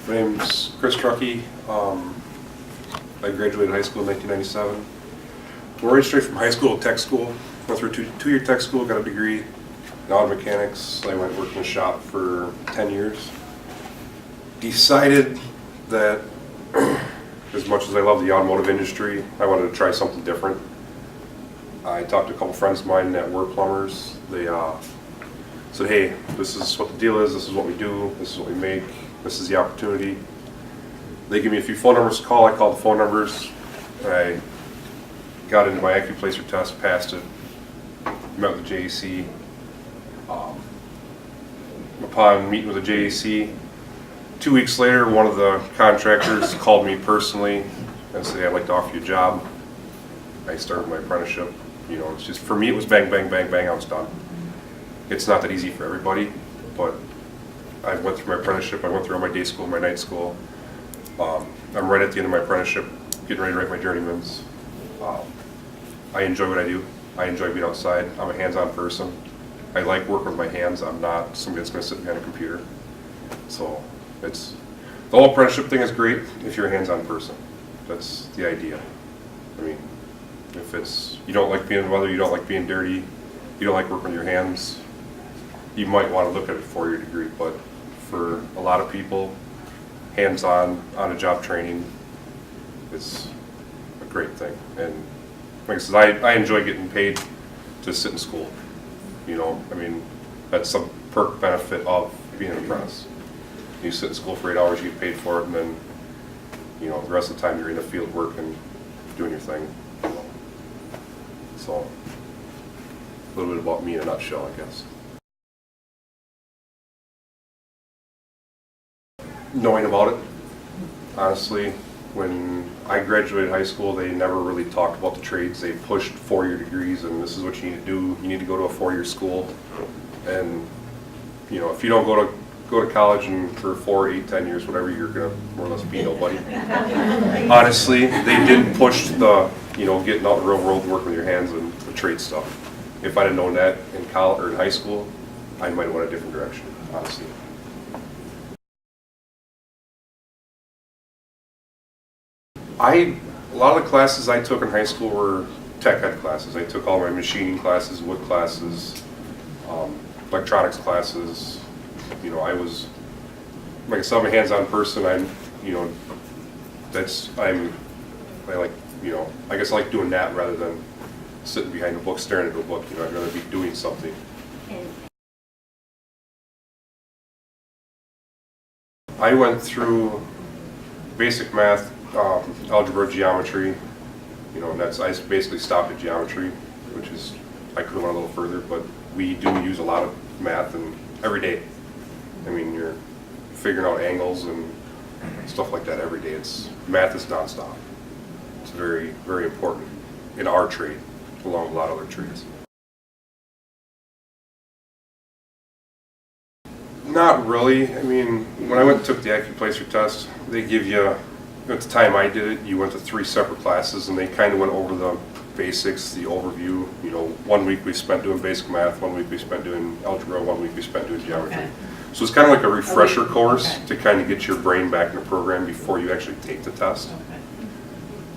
My name's Chris Truckee. I graduated high school in 1997. Went right straight from high school to tech school. Went through a two-year tech school, got a degree in auto mechanics. I went and worked in a shop for 10 years. Decided that as much as I love the automotive industry, I wanted to try something different. I talked to a couple friends of mine that were plumbers. They said, hey, this is what the deal is, this is what we do, this is what we make, this is the opportunity. They gave me a few phone numbers to call. I called the phone numbers. I got into my acuplacer test, passed it, met with the JAC. Upon meeting with the JAC, 2 weeks later, one of the contractors called me personally and said, hey, I'd like to offer you a job. I started my apprenticeship. You know, it's just, for me, it was bang, bang, bang, bang, I was done. It's not that easy for everybody, but I went through my apprenticeship, I went through my day school, my night school. I'm right at the end of my apprenticeship, getting ready to write my journeyman's. I enjoy what I do. I enjoy being outside. I'm a hands-on person. I like working with my hands. I'm not somebody that's going to sit behind a computer. So it's, the whole apprenticeship thing is great if you're a hands-on person. That's the idea. I mean, if it's, you don't like being in the weather, you don't like being dirty, you don't like working with your hands, you might want to look at a four-year degree, but for a lot of people, hands-on, on-the-job training, it's a great thing. And like I said, I enjoy getting paid to sit in school. You know, I mean, that's some perk benefit of being an apprentice. You sit in school for 8 hours, you get paid for it, and then, you know, the rest of the time you're in the field working, doing your thing. You know. So, a little bit about me in a nutshell, I guess. Knowing about it, honestly, when I graduated high school, they never really talked about the trades. They pushed four-year degrees, and this is what you need to do. You need to go to a four-year school, and you know, if you don't go to college and for 4, 8, 10 years, whatever, you're gonna more or less be nobody. Honestly, they didn't push the, you know, getting out in the real world and working with your hands and the trade stuff. If I'd have known that in college or in high school, I might have went a different direction, honestly. A lot of the classes I took in high school were tech ed classes. I took all my machining classes, wood classes, electronics classes. You know, I was, like I said, I'm a hands-on person. I like, you know, I guess I like doing that rather than sitting behind a book staring at a book. You know, I'd rather be doing something. I went through basic math, algebra, geometry, you know, and I basically stopped at geometry, which is, I could have went a little further, but we do use a lot of math and every day. I mean, you're figuring out angles and stuff like that every day. Math is nonstop. It's very, very important in our trade, along with a lot of other trades. Not really. I mean, when I went and took the acuplacer test, they give you, at the time I did it, you went to 3 separate classes and they kind of went over the basics, the overview. You know, 1 week we spent doing basic math, 1 week we spent doing algebra, 1 week we spent doing geometry. Okay. So it's kind of like a refresher course to kind of get your brain back in the program before you actually take the test. Okay.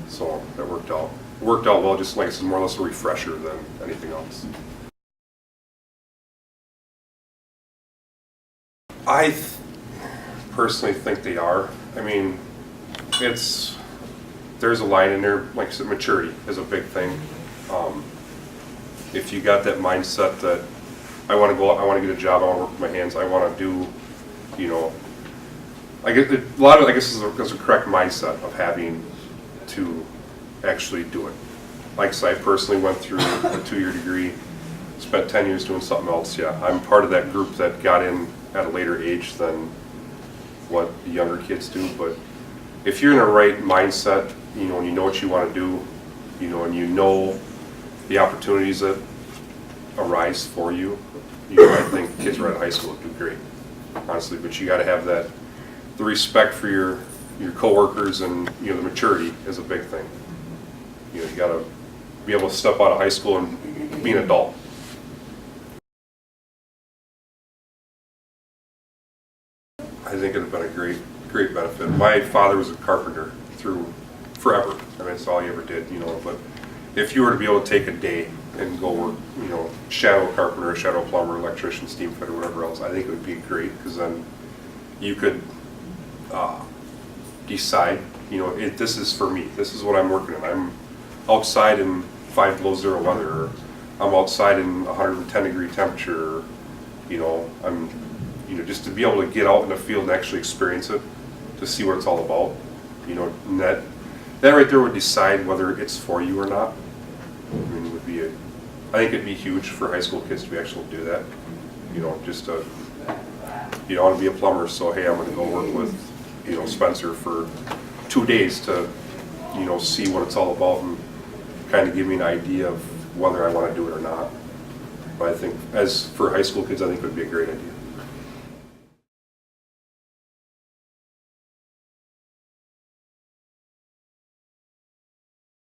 So that worked out well, just like I said, more or less a refresher than anything else. I personally think they are. I mean, there's a line in there, like I said, maturity is a big thing. If you got that mindset that I want to go out, I want to get a job, I want to work with my hands, I want to do, you know, I guess a lot of it, I guess, is a correct mindset of having to actually do it. Like I said, I personally went through a 2-year degree, spent 10 years doing something else. Yeah, I'm part of that group that got in at a later age than what the younger kids do, but if you're in the right mindset, you know, and you know what you want to do, you know, and you know the opportunities that arise for you, you know, I think kids right out of high school do great, honestly. But you got to have the respect for your coworkers, and you know, the maturity is a big thing. You know, you got to be able to step out of high school and be an adult. I think it would have been a great great benefit. My father was a carpenter through forever, and that's all he ever did, you know. But if you were to be able to take a day and go work, you know, shadow carpenter, shadow plumber, electrician, steam fitter, whatever else, I think it would be great, because then you could decide, you know, this is for me. This is what I'm working in. I'm outside in 5 below zero weather, or I'm outside in 110-degree temperature. You know, you know, just to be able to get out in the field and actually experience it, to see what it's all about. You know, and that right there would decide whether it's for you or not. I mean, it would be I think it'd be huge for high school kids to be able to do that. You know, just to, you know, I want to be a plumber, so hey, I'm going to go work with, you know, Spencer for 2 days to, you know, see what it's all about and kind of give me an idea of whether I want to do it or not. But I think, as for high school kids, I think it would be a great idea.